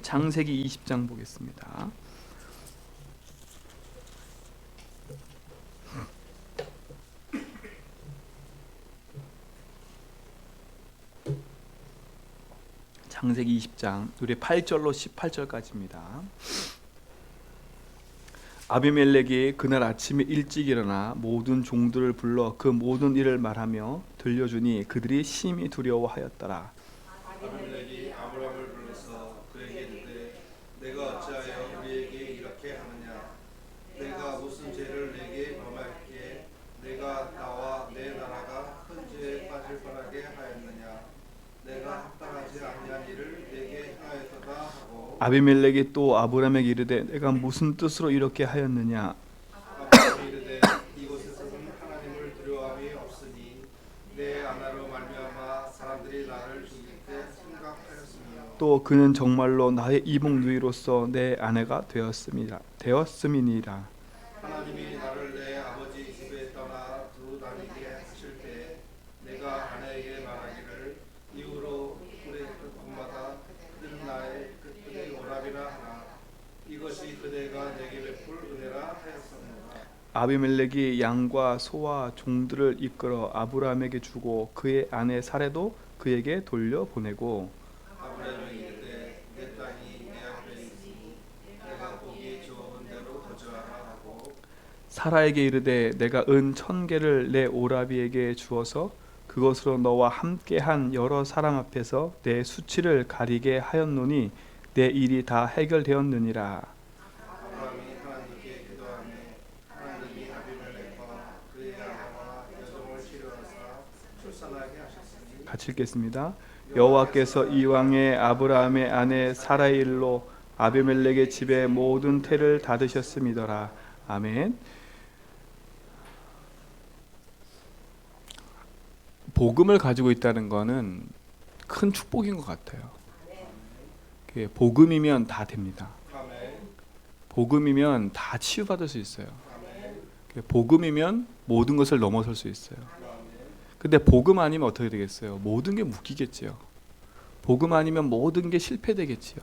창세기 20장 보겠습니다. 창세기 20장 우리 8절로 18절까지입니다. 아비멜렉이 그날 아침에 일찍 일어나 모든 종들을 불러 그 모든 일을 말하며 들려주니 그들이 심히 두려워하였더라. 아비멜렉이 아브람을 불러서 그에게 이르되 내가 어찌하여 우리에게 이렇게 하느냐? 내가 무슨 죄를 내게 범하였기에 내가 나와 내 나라가 큰 죄에 빠질 뻔하게 하였느냐? 내가 합당하지 아니한 일을 내게 행하였도다 하고 아비멜렉이 또 아브람에게 이르되 내가 무슨 뜻으로 이렇게 하였느냐? 아브람이 이르되 이곳에서는 하나님을 두려워함이 없으니 내 아내로 말미암아 사람들이 나를 죽일 때 생각하였으며 또 그는 정말로 나의 이복 누이로서 내 아내가 되었음이니라. 하나님이 나를 내 아버지 집에 떠나 두루 다니게 하실 때 내가 아내에게 말하기를 이후로 우리 곳마다 그들은 나의 그들의 오랍이라 하나 이것이 그대가 내게 베풀 은혜라 하였습니다. 아비멜렉이 양과 소와 종들을 이끌어 아브라함에게 주고 그의 아내 사레도 그에게 돌려보내고 아브라함이 이르되 내 땅이 내 앞에 있으니 내가 보기 좋은 대로 거주하라 하고 사라에게 이르되 내가 은 1000개를 내 오라비에게 주어서 그것으로 너와 함께한 여러 사람 앞에서 내 수치를 가리게 하였노니 내 일이 다 해결되었느니라. 아브라함이 하나님께 기도하며 하나님이 아비멜렉과 그의 아내와 여종을 치료하사 출산하게 하셨으니 같이 읽겠습니다. 여호와께서 이왕에 아브라함의 아내 사라의 일로 아비멜렉의 집에 모든 태를 닫으셨음이더라. 아멘. 복음을 가지고 있다는 것은 큰 축복인 것 같아요. 복음이면 다 됩니다. 아멘. 복음이면 다 치유받을 수 있어요. 아멘. 복음이면 모든 것을 넘어설 수 있어요. 근데 복음 아니면 어떻게 되겠어요? 모든 게 묶이겠지요. 복음 아니면 모든 게 실패되겠지요.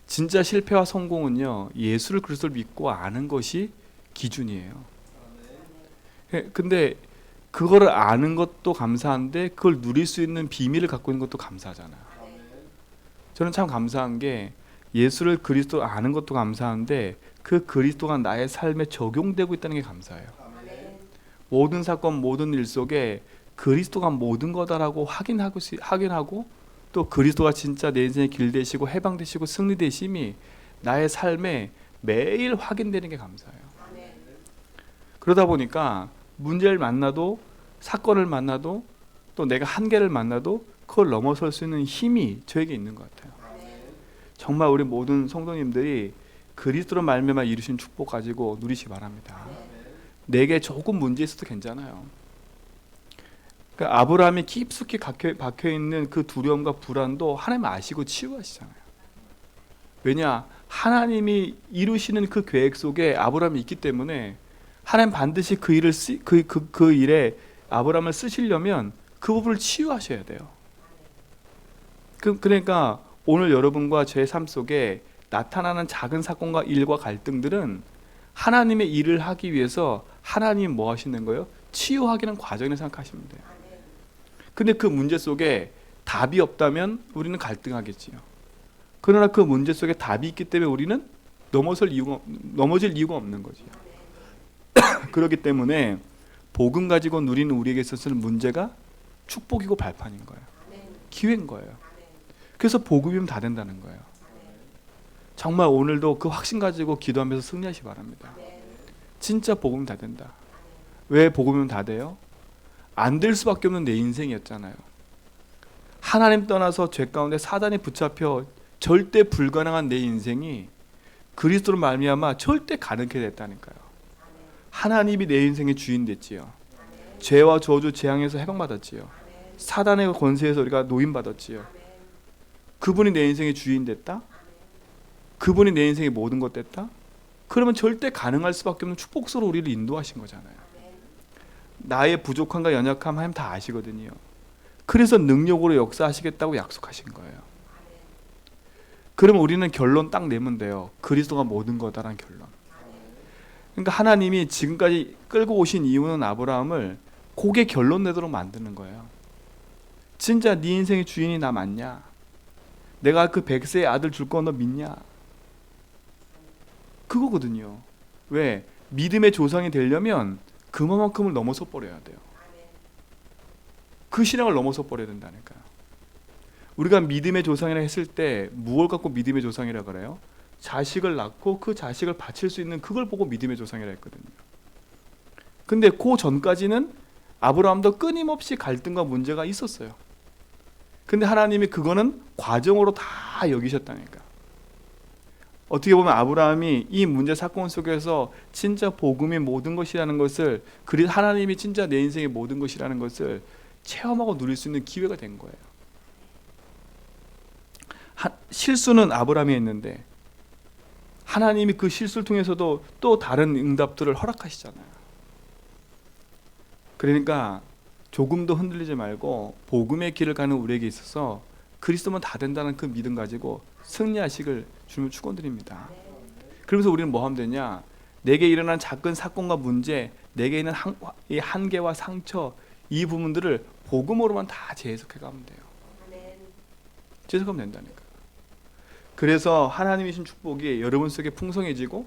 진짜 실패와 성공은요, 예수를 그리스도를 믿고 아는 것이 기준이에요. 근데 그거를 아는 것도 감사한데 그걸 누릴 수 있는 비밀을 갖고 있는 것도 감사하잖아요. 저는 참 감사한 게 예수를 그리스도 아는 것도 감사한데 그 그리스도가 나의 삶에 적용되고 있다는 게 감사해요. 모든 사건 모든 일 속에 그리스도가 모든 거다라고 확인하고 또 그리스도가 진짜 내 인생의 길 되시고 해방 되시고 승리 되심이 나의 삶에 매일 확인되는 게 감사해요. 그러다 보니까 문제를 만나도 사건을 만나도 또 내가 한계를 만나도 그걸 넘어설 수 있는 힘이 저에게 있는 것 같아요. 정말 우리 모든 성도님들이 그리스도로 말미암아 이루신 축복 가지고 누리시 바랍니다. 내게 조금 문제 있어도 괜찮아요. 그러니까 아브라함이 깊숙이 박혀있는 그 두려움과 불안도 하나님 아시고 치유하시잖아요. 왜냐? 하나님이 이루시는 그 계획 속에 아브라함이 있기 때문에 하나님 반드시 그 일에 아브라함을 쓰시려면 그 부분을 치유하셔야 돼요. 그러니까 오늘 여러분과 제 삶 속에 나타나는 작은 사건과 일과 갈등들은 하나님의 일을 하기 위해서 하나님 뭐 하시는 거예요? 치유하기는 과정이라고 생각하시면 돼요. 근데 그 문제 속에 답이 없다면 우리는 갈등하겠지요. 그러나 그 문제 속에 답이 있기 때문에 우리는 넘어질 이유가 없는 거지요. 그렇기 때문에 복음 가지고 누리는 우리에게 있어서는 문제가 축복이고 발판인 거예요. 기회인 거예요. 그래서 복음이면 다 된다는 거예요. 정말 오늘도 그 확신 가지고 기도하면서 승리하시기 바랍니다. 진짜 복음은 다 된다. 왜 복음은 다 돼요? 안 될 수밖에 없는 내 인생이었잖아요. 하나님 떠나서 죄 가운데 사단에 붙잡혀 절대 불가능한 내 인생이 그리스도로 말미암아 절대 가능하게 됐다니까요. 하나님이 내 인생의 주인 됐지요. 죄와 저주 재앙에서 해방받았지요. 사단의 권세에서 우리가 노임받았지요. 그분이 내 인생의 주인 됐다? 그분이 내 인생의 모든 것 됐다? 그러면 절대 가능할 수밖에 없는 축복으로 우리를 인도하신 거잖아요. 나의 부족함과 연약함 하나님 다 아시거든요. 그래서 능력으로 역사하시겠다고 약속하신 거예요. 그러면 우리는 결론 딱 내면 돼요. 그리스도가 모든 거다라는 결론. 그러니까 하나님이 지금까지 끌고 오신 이유는 아브라함을 그게 결론 내도록 만드는 거예요. 진짜 네 인생의 주인이 나 맞냐? 내가 그 100세의 아들 줄 거 너 믿냐? 그거거든요. 왜? 믿음의 조상이 되려면 그만큼을 넘어서 버려야 돼요. 그 신앙을 넘어서 버려야 된다니까요. 우리가 믿음의 조상이라 했을 때 무엇을 갖고 믿음의 조상이라 그래요? 자식을 낳고 그 자식을 바칠 수 있는 그걸 보고 믿음의 조상이라 했거든요. 근데 그 전까지는 아브라함도 끊임없이 갈등과 문제가 있었어요. 근데 하나님이 그거는 과정으로 다 여기셨다니까. 어떻게 보면 아브라함이 이 문제 사건 속에서 진짜 복음이 모든 것이라는 것을, 그리고 하나님이 진짜 내 인생의 모든 것이라는 것을 체험하고 누릴 수 있는 기회가 된 거예요. 실수는 아브라함이 했는데 하나님이 그 실수를 통해서도 또 다른 응답들을 허락하시잖아요. 그러니까 조금도 흔들리지 말고 복음의 길을 가는 우리에게 있어서 그리스도면 다 된다는 그 믿음 가지고 승리하시길 주님을 축원드립니다. 그러면서 우리는 뭐 하면 되냐? 내게 일어난 작은 사건과 문제, 내게 있는 이 한계와 상처, 이 부분들을 복음으로만 다 재해석해 가면 돼요. 재해석하면 된다니까. 그래서 하나님이 주신 축복이 여러분 속에 풍성해지고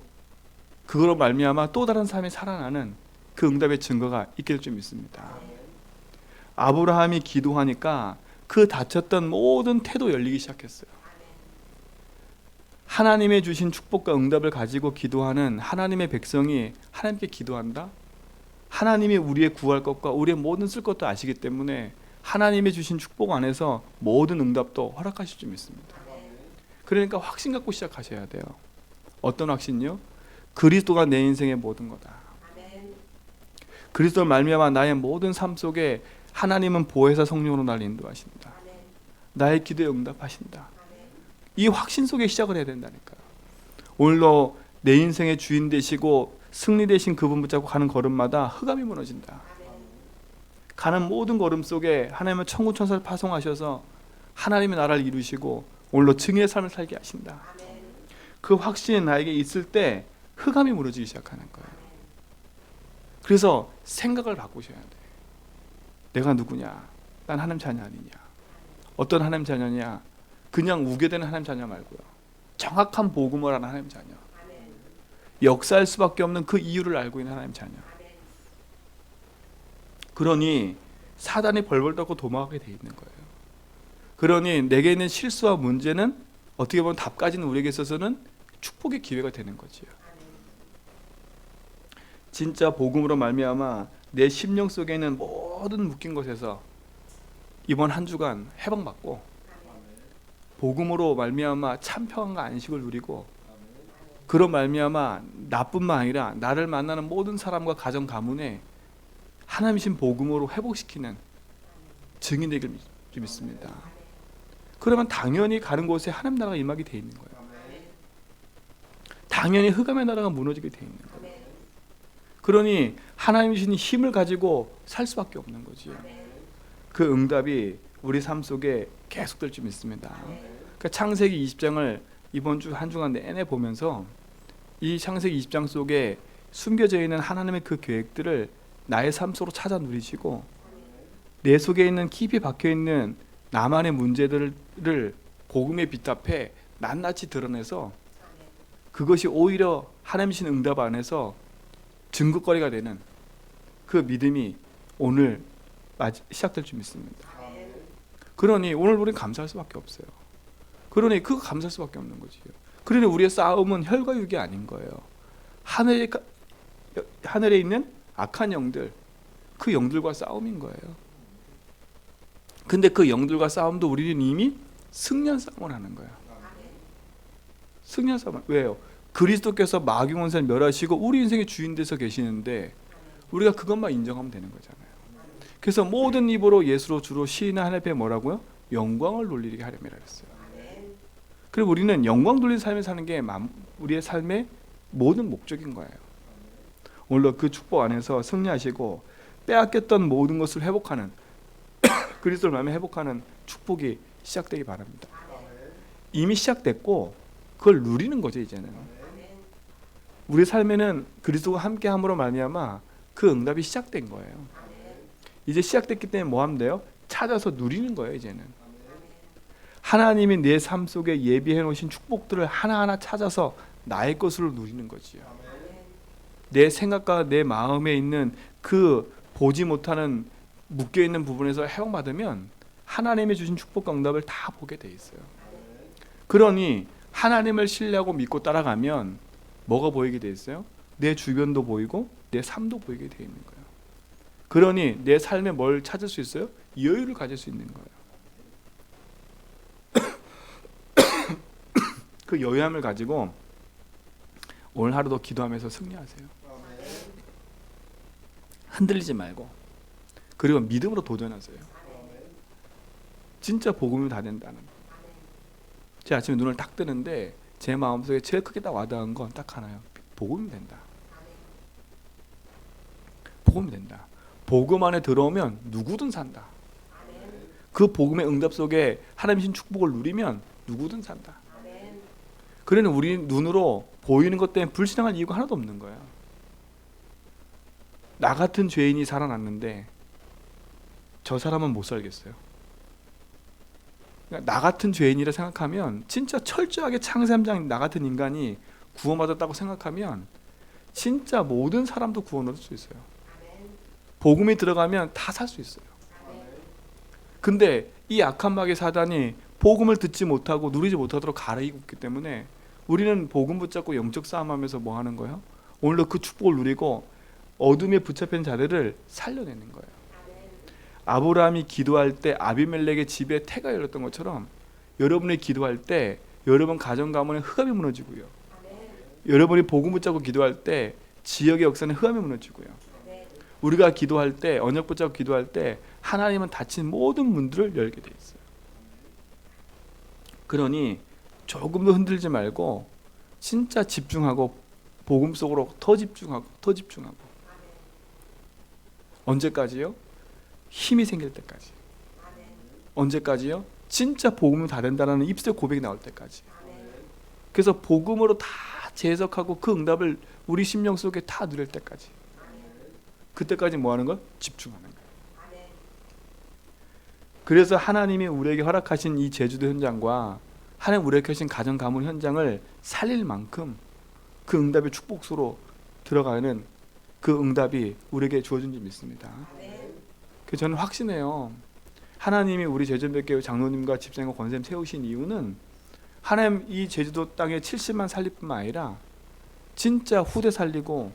그거로 말미암아 또 다른 삶이 살아나는 그 응답의 증거가 있게 될 줄 믿습니다. 아브라함이 기도하니까 그 닫혔던 모든 태도 열리기 시작했어요. 하나님의 주신 축복과 응답을 가지고 기도하는 하나님의 백성이 하나님께 기도한다? 하나님이 우리의 구할 것과 우리의 모든 쓸 것도 아시기 때문에 하나님의 주신 축복 안에서 모든 응답도 허락하실 줄 믿습니다. 그러니까 확신 갖고 시작하셔야 돼요. 어떤 확신요? 그리스도가 내 인생의 모든 거다. 그리스도를 말미암아 나의 모든 삶 속에 하나님은 보혜사 성령으로 나를 인도하신다. 나의 기도에 응답하신다. 이 확신 속에 시작을 해야 된다니까요. 오늘도 내 인생의 주인 되시고 승리 되신 그분 붙잡고 가는 걸음마다 흑암이 무너진다. 가는 모든 걸음 속에 하나님은 천군천사를 파송하셔서 하나님의 나라를 이루시고 오늘로 증인의 삶을 살게 하신다. 그 확신이 나에게 있을 때 흑암이 무너지기 시작하는 거예요. 그래서 생각을 바꾸셔야 돼. 내가 누구냐? 난 하나님 자녀 아니냐? 어떤 하나님 자녀냐? 그냥 우겨대는 하나님 자녀 말고요. 정확한 복음을 하는 하나님 자녀. 역사할 수밖에 없는 그 이유를 알고 있는 하나님 자녀. 그러니 사단이 벌벌 떨고 도망하게 돼 있는 거예요. 그러니 내게 있는 실수와 문제는 어떻게 보면 답까지는 우리에게 있어서는 축복의 기회가 되는 거지요. 진짜 복음으로 말미암아 내 심령 속에 있는 모든 묶인 것에서 이번 한 주간 해방받고 복음으로 말미암아 참 평안과 안식을 누리고 그런 말미암아 나뿐만 아니라 나를 만나는 모든 사람과 가정 가문에 하나님이신 복음으로 회복시키는 증인 되길 믿습니다. 그러면 당연히 가는 곳에 하나님 나라가 임하게 돼 있는 거예요. 당연히 흑암의 나라가 무너지게 돼 있는 거예요. 그러니 하나님이신 힘을 가지고 살 수밖에 없는 거지요. 그 응답이 우리 삶 속에 계속될 줄 믿습니다. 그러니까 창세기 20장을 이번 주 한 주간 내내 보면서 이 창세기 20장 속에 숨겨져 있는 하나님의 그 계획들을 나의 삶 속으로 찾아 누리시고 내 속에 있는 깊이 박혀 있는 나만의 문제들을 복음의 빛 앞에 낱낱이 드러내서 그것이 오히려 하나님이신 응답 안에서 증거거리가 되는 그 믿음이 오늘 시작될 줄 믿습니다. 그러니 오늘 우리는 감사할 수밖에 없어요. 그러니 그거 감사할 수밖에 없는 거지요. 그러니 우리의 싸움은 혈과 육이 아닌 거예요. 하늘에 있는 악한 영들, 그 영들과 싸움인 거예요. 근데 그 영들과 싸움도 우리는 이미 승리한 싸움을 하는 거예요. 승리한 싸움. 왜요? 그리스도께서 마귀 원수를 멸하시고 우리 인생의 주인 돼서 계시는데 우리가 그것만 인정하면 되는 거잖아요. 그래서 모든 입으로 예수로 주로 시인한 하나님 앞에 뭐라고요? 영광을 돌리게 하려면 했어요. 그리고 우리는 영광 돌리는 삶을 사는 게 우리의 삶의 모든 목적인 거예요. 오늘도 그 축복 안에서 승리하시고 빼앗겼던 모든 것을 회복하는 그리스도를 마음에 회복하는 축복이 시작되기 바랍니다. 이미 시작됐고 그걸 누리는 거죠. 이제는 우리 삶에는 그리스도와 함께함으로 말미암아 그 응답이 시작된 거예요. 이제 시작됐기 때문에 뭐 하면 돼요? 찾아서 누리는 거예요. 이제는 하나님이 내 삶 속에 예비해 놓으신 축복들을 하나하나 찾아서 나의 것으로 누리는 거지요. 내 생각과 내 마음에 있는 그 보지 못하는 묶여있는 부분에서 회복받으면 하나님이 주신 축복과 응답을 다 보게 돼 있어요. 그러니 하나님을 신뢰하고 믿고 따라가면 뭐가 보이게 돼 있어요? 내 주변도 보이고 내 삶도 보이게 돼 있는 거예요. 그러니 내 삶에 뭘 찾을 수 있어요? 여유를 가질 수 있는 거예요. 그 여유함을 가지고 오늘 하루도 기도하면서 승리하세요. 흔들리지 말고 그리고 믿음으로 도전하세요. 진짜 복음이 다 된다는. 제 아침에 눈을 딱 뜨는데 제 마음속에 제일 크게 딱 와닿은 건 딱 하나요. 복음이 된다. 복음이 된다. 복음 안에 들어오면 누구든 산다. 그 복음의 응답 속에 하나님 신 축복을 누리면 누구든 산다. 그러니 우리 눈으로 보이는 것 때문에 불신앙할 이유가 하나도 없는 거야. 나 같은 죄인이 살아났는데 저 사람은 못 살겠어요. 그러니까 나 같은 죄인이라 생각하면 진짜 철저하게 창세기 3장 나 같은 인간이 구원받았다고 생각하면 진짜 모든 사람도 구원 얻을 수 있어요. 복음이 들어가면 다 살 수 있어요. 근데 이 악한 마귀 사단이 복음을 듣지 못하고 누리지 못하도록 가르치고 있기 때문에 우리는 복음 붙잡고 영적 싸움하면서 뭐 하는 거예요? 오늘도 그 축복을 누리고 어둠에 붙잡힌 자들을 살려내는 거예요. 아브라함이 기도할 때 아비멜렉의 집에 태가 열렸던 것처럼 여러분이 기도할 때 여러분 가정 가문의 흑암이 무너지고요. 여러분이 복음 붙잡고 기도할 때 지역의 역사는 흑암이 무너지고요. 우리가 기도할 때 언약 붙잡고 기도할 때 하나님은 닫힌 모든 문들을 열게 돼 있어요. 그러니 조금도 흔들지 말고 진짜 집중하고 복음 속으로 더 집중하고 더 집중하고. 언제까지요? 힘이 생길 때까지. 언제까지요? 진짜 복음이 다 된다는 입술 고백이 나올 때까지. 그래서 복음으로 다 재해석하고 그 응답을 우리 심령 속에 다 누릴 때까지. 그때까지 뭐 하는 거야? 집중하는 거야. 그래서 하나님이 우리에게 허락하신 이 제주도 현장과 하나님 우리에게 하신 가정 가문 현장을 살릴 만큼 그 응답의 축복수로 들어가는 그 응답이 우리에게 주어진 줄 믿습니다. 그래서 저는 확신해요. 하나님이 우리 제주도교회 장로님과 집사님과 권사님 세우신 이유는 하나님 이 제주도 땅에 70만 살릴 뿐만 아니라 진짜 후대 살리고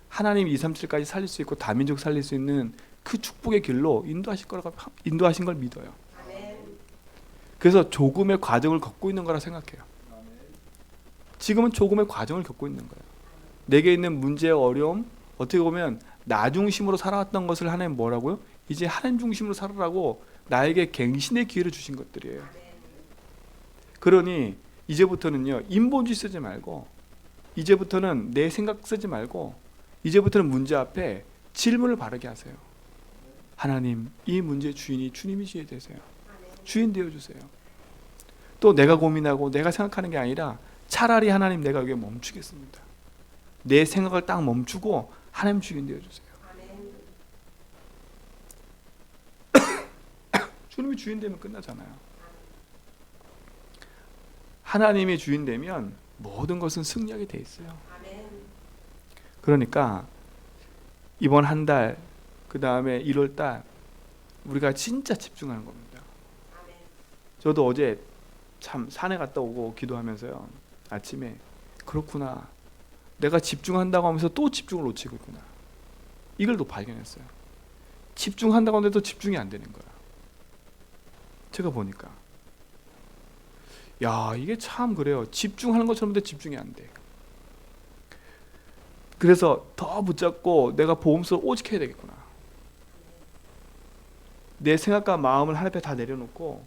하나님 237까지 살릴 수 있고 다민족 살릴 수 있는 그 축복의 길로 인도하신 걸 믿어요. 그래서 조금의 과정을 겪고 있는 거라 생각해요. 지금은 조금의 과정을 겪고 있는 거예요. 내게 있는 문제와 어려움, 어떻게 보면 나 중심으로 살아왔던 것을 하나님 뭐라고요? 이제 하나님 중심으로 살아라고 나에게 갱신의 기회를 주신 것들이에요. 그러니 이제부터는요, 인본주의 쓰지 말고 이제부터는 내 생각 쓰지 말고 이제부터는 문제 앞에 질문을 바르게 하세요. 하나님, 이 문제의 주인이 주님이 되세요. 주인 되어주세요. 또 내가 고민하고 내가 생각하는 게 아니라 차라리 하나님 내가 여기에 멈추겠습니다. 내 생각을 딱 멈추고 하나님 주인 되어주세요. 주님이 주인 되면 끝나잖아요. 하나님이 주인 되면 모든 것은 승리하게 돼 있어요. 그러니까 이번 한 달, 그 다음에 1월 달 우리가 진짜 집중하는 겁니다. 저도 어제 참 산에 갔다 오고 기도하면서요, 아침에 그렇구나, 내가 집중한다고 하면서 또 집중을 놓치고 있구나, 이걸 또 발견했어요. 집중한다고 하는데도 집중이 안 되는 거야. 제가 보니까 야, 이게 참 그래요. 집중하는 것처럼 해도 집중이 안 돼. 그래서 더 붙잡고 내가 보험서 오직 해야 되겠구나. 내 생각과 마음을 하나님 앞에 다 내려놓고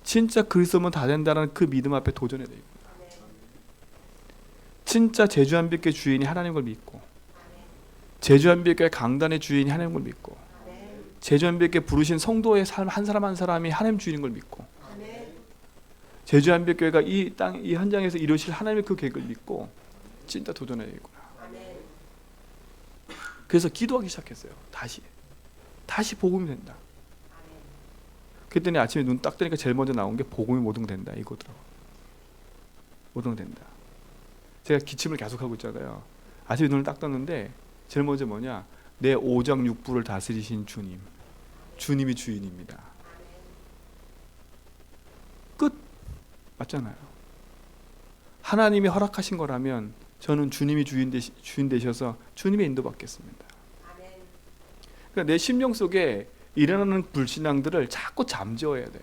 진짜 그리스도면 다 된다는 그 믿음 앞에 도전해야 되겠구나. 진짜 제주한빛교회 주인이 하나님을 믿고, 제주한빛교회 강단의 주인이 하나님을 믿고, 제주한빛교회 부르신 성도의 삶 한 사람 한 사람이 하나님 주인인 걸 믿고, 제주한빛교회가 이 땅, 이 현장에서 이루실 하나님의 그 계획을 믿고 진짜 도전해야겠구나. 그래서 기도하기 시작했어요. 다시 복음이 된다. 그랬더니 아침에 눈 딱 뜨니까 제일 먼저 나온 게 복음이 모든 된다 이거더라고. 모든 된다. 제가 기침을 계속하고 있잖아요. 아침에 눈을 딱 떴는데 제일 먼저 뭐냐, 내 오장 육부를 다스리신 주님, 주님이 주인입니다. 끝. 맞잖아요. 하나님이 허락하신 거라면 저는 주님이 주인 되셔서 주님의 인도받겠습니다. 그러니까 내 심령 속에 일어나는 불신앙들을 자꾸 잠재워야 돼요.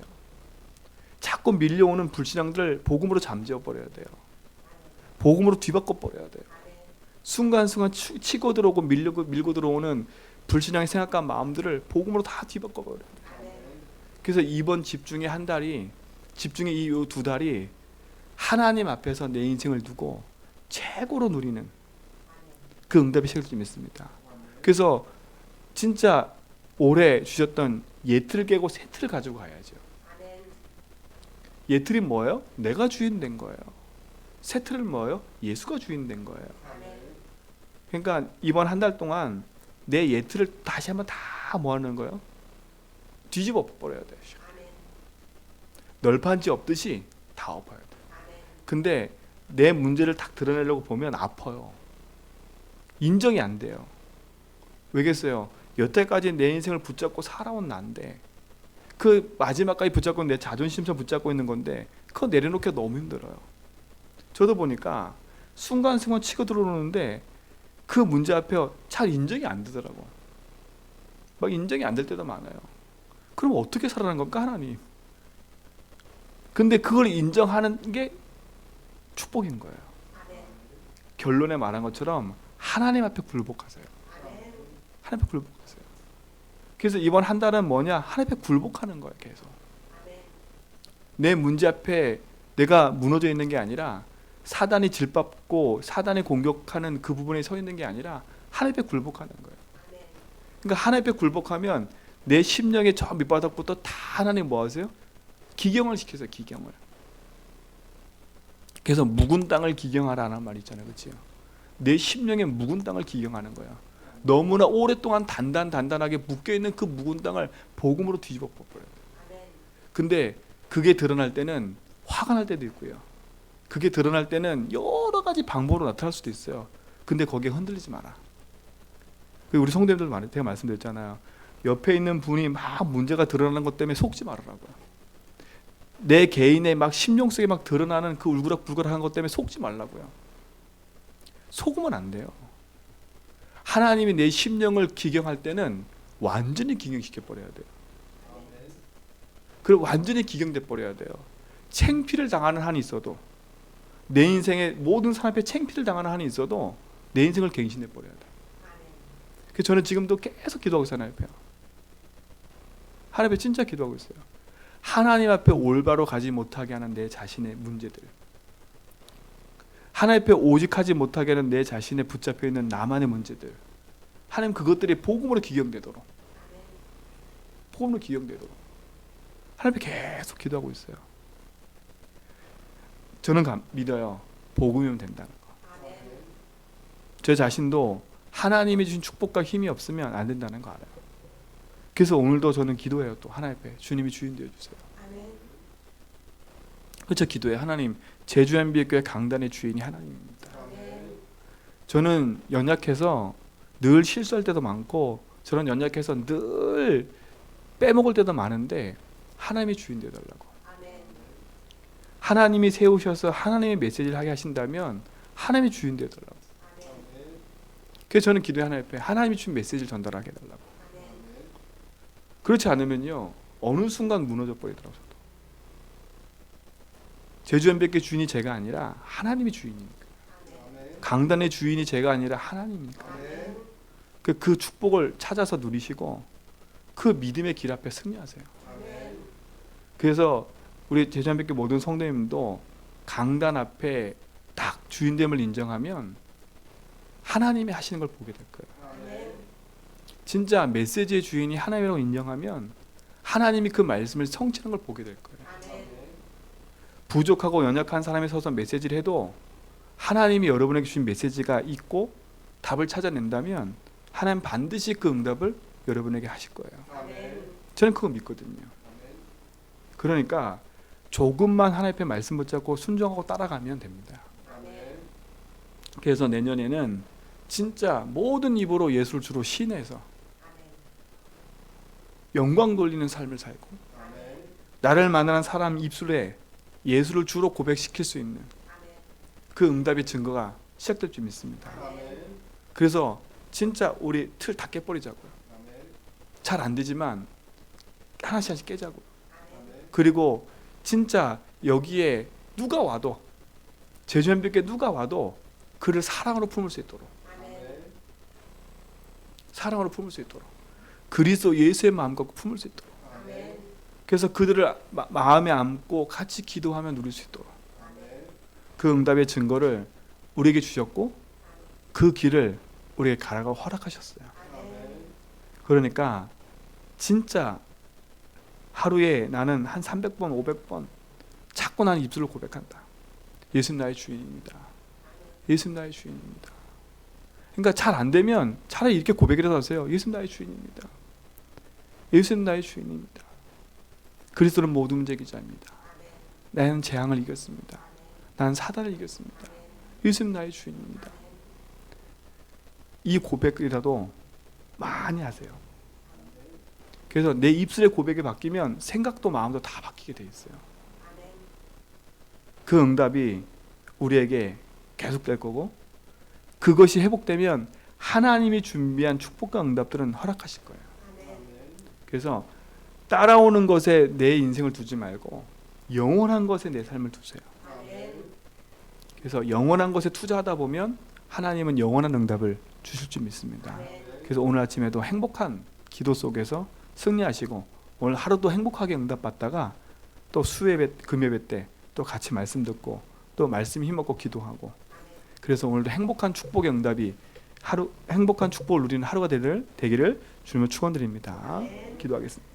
자꾸 밀려오는 불신앙들을 복음으로 잠재워 버려야 돼요. 복음으로 뒤바꿔 버려야 돼요. 순간순간 치고 들어오고 밀고 들어오는 불신앙의 생각과 마음들을 복음으로 다 뒤바꿔 버려야 돼요. 그래서 이번 집중의 한 달이, 집중의 이 두 달이 하나님 앞에서 내 인생을 두고 최고로 누리는 그 응답이 시작될 수 있습니다. 그래서 진짜 올해 주셨던 예틀을 깨고 새 틀을 가지고 가야죠. 예틀이 뭐예요? 내가 주인 된 거예요. 새 틀은 뭐예요? 예수가 주인 된 거예요. 그러니까 이번 한 달 동안 내 예틀을 다시 한번 다 뭐 하는 거예요? 뒤집어 버려야 돼요. 널판지 없듯이 다 엎어야 돼요. 근데 내 문제를 딱 드러내려고 보면 아파요. 인정이 안 돼요. 왜겠어요? 여태까지 내 인생을 붙잡고 살아온 난데, 그 마지막까지 붙잡고 내 자존심처럼 붙잡고 있는 건데 그거 내려놓기가 너무 힘들어요. 저도 보니까 순간순간 치고 들어오는데 그 문제 앞에 잘 인정이 안 되더라고. 막 인정이 안 될 때도 많아요. 그럼 어떻게 살아가는 겁니까, 하나님? 근데 그걸 인정하는 게 축복인 거예요. 결론에 말한 것처럼 하나님 앞에 굴복하세요. 하나님 앞에 굴복하세요. 그래서 이번 한 달은 뭐냐? 하나님 앞에 굴복하는 거예요. 계속 내 문제 앞에 내가 무너져 있는 게 아니라, 사단이 질밟고 사단이 공격하는 그 부분에 서 있는 게 아니라 하나님 앞에 굴복하는 거예요. 그러니까 하나님 앞에 굴복하면 내 심령의 저 밑바닥부터 다 하나님 뭐 하세요? 기경을 시켜서요. 기경을. 그래서 묵은 땅을 기경하라는 말이 있잖아요. 그렇죠? 내 심령의 묵은 땅을 기경하는 거야. 너무나 오랫동안 단단하게 묶여있는 그 묵은 땅을 복음으로 뒤집어 버려요. 근데 그게 드러날 때는 화가 날 때도 있고요. 그게 드러날 때는 여러 가지 방법으로 나타날 수도 있어요. 근데 거기에 흔들리지 마라. 우리 성도님들 제가 말씀드렸잖아요. 옆에 있는 분이 막 문제가 드러나는 것 때문에 속지 말으라고요. 내 개인의 막 심령 속에 막 드러나는 그 울그락불그락한 것 때문에 속지 말라고요. 속으면 안 돼요. 하나님이 내 심령을 기경할 때는 완전히 기경시켜 버려야 돼요. 그리고 완전히 기경돼 버려야 돼요. 창피를 당하는 한이 있어도, 내 인생의 모든 사람 앞에 창피를 당하는 한이 있어도 내 인생을 갱신해 버려야 돼요. 그래서 저는 지금도 계속 기도하고 있어요. 하나님 앞에. 하나님 앞에 진짜 기도하고 있어요. 하나님 앞에 올바로 가지 못하게 하는 내 자신의 문제들, 하나님 앞에 오직 하지 못하게 하는 내 자신의 붙잡혀 있는 나만의 문제들, 하나님 그것들이 복음으로 기경되도록, 복음으로 기경되도록 하나님 앞에 계속 기도하고 있어요. 저는 믿어요. 복음이면 된다는 거. 제 자신도 하나님이 주신 축복과 힘이 없으면 안 된다는 거 알아요. 그래서 오늘도 저는 기도해요. 또 하나님 앞에 주님이 주인 되어주세요. 그렇죠. 기도해. 하나님, 제주한빛교회 강단의 주인이 하나님입니다. 저는 연약해서 늘 실수할 때도 많고, 저는 연약해서 늘 빼먹을 때도 많은데 하나님이 주인 되어달라고. 하나님이 세우셔서 하나님의 메시지를 하게 하신다면 하나님이 주인 되어달라고. 그래서 저는 기도해. 하나님 앞에 하나님이 주신 메시지를 전달하게 해달라고. 그렇지 않으면요, 어느 순간 무너져 버리더라고요. 제주한빛교회 주인이 제가 아니라 하나님이 주인이니까. 강단의 주인이 제가 아니라 하나님이니까. 그 축복을 찾아서 누리시고 그 믿음의 길 앞에 승리하세요. 그래서 우리 제주한빛교회 모든 성도님도 강단 앞에 딱 주인됨을 인정하면 하나님이 하시는 걸 보게 될 거예요. 진짜 메시지의 주인이 하나님이라고 인정하면 하나님이 그 말씀을 성취하는 걸 보게 될 거예요. 부족하고 연약한 사람이 서서 메시지를 해도 하나님이 여러분에게 주신 메시지가 있고 답을 찾아낸다면 하나님 반드시 그 응답을 여러분에게 하실 거예요. 아멘. 저는 그거 믿거든요. 그러니까 조금만 하나님 앞에 말씀 붙잡고 순종하고 따라가면 됩니다. 아멘. 그래서 내년에는 진짜 모든 입으로 예수를 주로 시인해서 영광 돌리는 삶을 살고 아멘. 나를 만나는 사람 입술에 예수를 주로 고백시킬 수 있는 그 응답의 증거가 시작될 줄 믿습니다. 아멘. 그래서 진짜 우리 틀 다 깨버리자고요. 아멘. 잘 안 되지만 하나씩 깨자고요. 아멘. 그리고 진짜 여기에 누가 와도 제주현백에 누가 와도 그를 사랑으로 품을 수 있도록 사랑으로 품을 수 있도록 그리스도 예수의 마음 갖고 품을 수 있도록 아멘. 그래서 그들을 마음에 안고 같이 기도하며 누릴 수 있도록 아멘. 그 응답의 증거를 우리에게 주셨고 그 길을 우리에게 가라고 허락하셨어요. 아멘. 그러니까 진짜 하루에 나는 한 300번 500번 자꾸 나는 입술로 고백한다. 예수님 나의 주인입니다. 예수님 나의 주인입니다. 그러니까 잘 안 되면 차라리 이렇게 고백이라도 하세요. 예수님 나의 주인입니다. 예수님 나의 주인입니다. 그리스도는 모든 문제 기자입니다. 나는 재앙을 이겼습니다. 나는 사단을 이겼습니다. 예수님 나의 주인입니다. 이 고백이라도 많이 하세요. 그래서 내 입술의 고백이 바뀌면 생각도 마음도 다 바뀌게 돼 있어요. 그 응답이 우리에게 계속될 거고 그것이 회복되면 하나님이 준비한 축복과 응답들은 허락하실 거예요. 그래서 따라오는 것에 내 인생을 두지 말고 영원한 것에 내 삶을 두세요. 그래서 영원한 것에 투자하다 보면 하나님은 영원한 응답을 주실 줄 믿습니다. 그래서 오늘 아침에도 행복한 기도 속에서 승리하시고 오늘 하루도 행복하게 응답받다가 또 수예배 금예배 때 또 같이 말씀 듣고 또 말씀 힘먹고 기도하고 그래서 오늘도 행복한 축복의 응답이 하루 행복한 축복을 누리는 하루가 되기를 주님을 축원드립니다. 기도하겠습니다.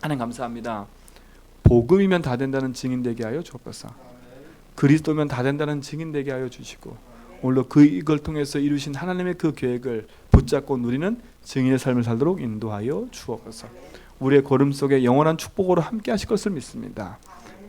하나님 감사합니다. 복음이면 다 된다는 증인 되게 하여 주옵소서. 그리스도면 다 된다는 증인 되게 하여 주시고 오늘도 이걸 통해서 이루신 하나님의 그 계획을 붙잡고 누리는 증인의 삶을 살도록 인도하여 주옵소서. 우리의 걸음 속에 영원한 축복으로 함께 하실 것을 믿습니다.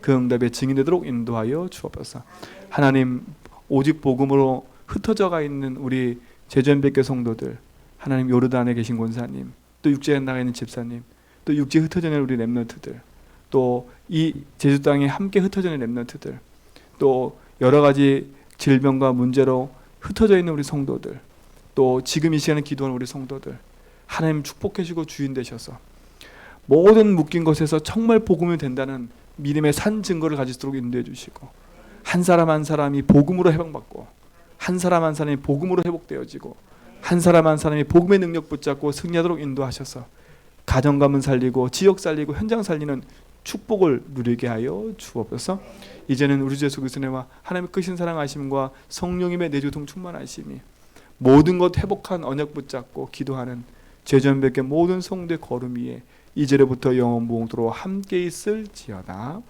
그 응답의 증인 되도록 인도하여 주옵소서. 하나님 오직 복음으로 흩어져가 있는 우리 제주현백교 성도들 하나님 요르단에 계신 권사님 또 육지에 나가 있는 집사님 또 육지에 흩어져 있는 우리 렘넌트들 또 이 제주 땅에 함께 흩어져 있는 렘넌트들 또 여러 가지 질병과 문제로 흩어져 있는 우리 성도들 또 지금 이 시간에 기도하는 우리 성도들 하나님 축복해 주시고 주인 되셔서 모든 묶인 것에서 정말 복음이 된다는 믿음의 산 증거를 가지도록 인도해 주시고 한 사람 한 사람이 복음으로 해방받고 한 사람 한 사람이 복음으로 회복되어지고 한 사람 한 사람이 복음의 능력 붙잡고 승리하도록 인도하셔서 가정감은 살리고 지역 살리고 현장 살리는 축복을 누리게 하여 주옵소서. 이제는 우리 주 예수 그리스도와 하나님의 크신 사랑하심과 성령님의 내주동 충만하심이 모든 것 회복한 언약 붙잡고 기도하는 제주현백의 모든 성도의 걸음 위에 이제로부터 영원무궁토록 함께 있을지어다.